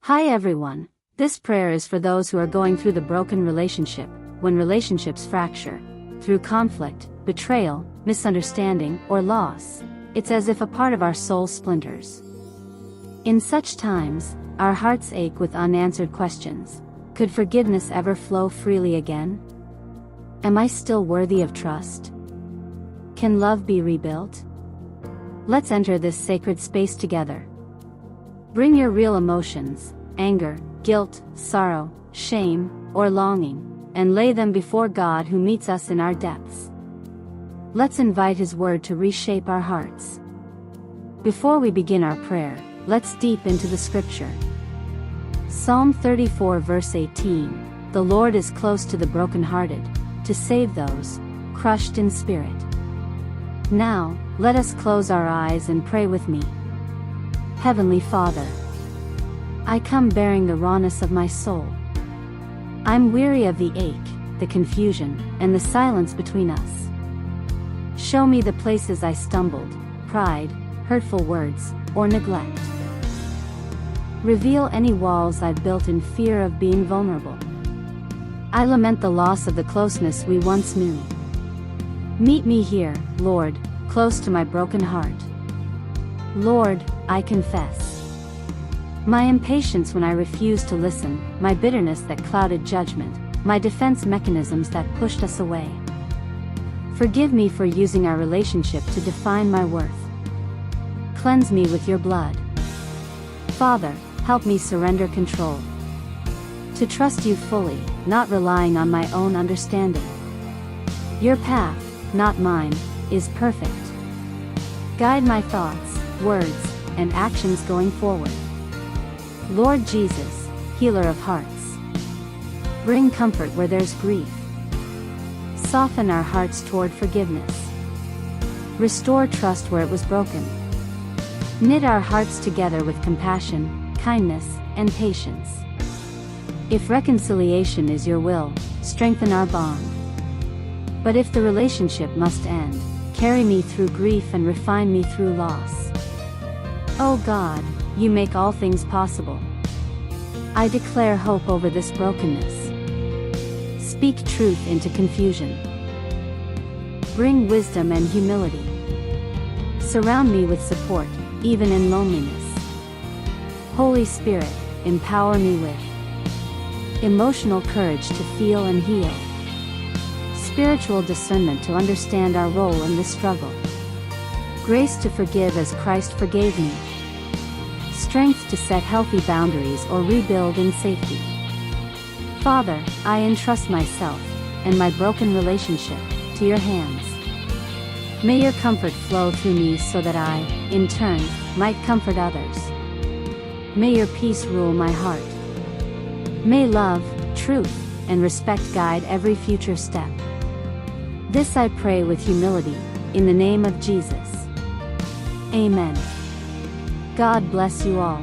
Hi everyone. This prayer is for those who are going through the broken relationship, when relationships fracture, through conflict, betrayal, misunderstanding, or loss. It's as if a part of our soul splinters. In such times, our hearts ache with unanswered questions. Could forgiveness ever flow freely again? Am I still worthy of trust? Can love be rebuilt? Let's enter this sacred space together. Bring your real emotions, anger, guilt, sorrow, shame, or longing, and lay them before God who meets us in our depths. Let's invite His Word to reshape our hearts. Before we begin our prayer, let's deep into the Scripture. Psalm 34 verse 18, "The Lord is close to the brokenhearted, to save those crushed in spirit." Now, let us close our eyes and pray with me. Heavenly Father, I come bearing the rawness of my soul. I'm weary of the ache, the confusion, and the silence between us. Show me the places I stumbled, pride, hurtful words, or neglect. Reveal any walls I've built in fear of being vulnerable. I lament the loss of the closeness we once knew. Meet me here, Lord, close to my broken heart. Lord, I confess my impatience when I refused to listen, my bitterness that clouded judgment, my defense mechanisms that pushed us away. Forgive me for using our relationship to define my worth. Cleanse me with your blood. Father, help me surrender control. To trust you fully, not relying on my own understanding. Your path, not mine, is perfect. Guide my thoughts, words, and actions going forward. Lord Jesus, healer of hearts, bring comfort where there's grief. Soften our hearts toward forgiveness. Restore trust where it was broken. Knit our hearts together with compassion, kindness, and patience. If reconciliation is your will, strengthen our bond. But if the relationship must end, carry me through grief and refine me through loss. Oh God, you make all things possible. I declare hope over this brokenness. Speak truth into confusion. Bring wisdom and humility. Surround me with support, even in loneliness. Holy Spirit, empower me with emotional courage to feel and heal. Spiritual discernment to understand our role in this struggle. Grace to forgive as Christ forgave me. Strength to set healthy boundaries or rebuild in safety. Father, I entrust myself, and my broken relationship, to your hands. May your comfort flow through me so that I, in turn, might comfort others. May your peace rule my heart. May love, truth, and respect guide every future step. This I pray with humility, in the name of Jesus. Amen. God bless you all.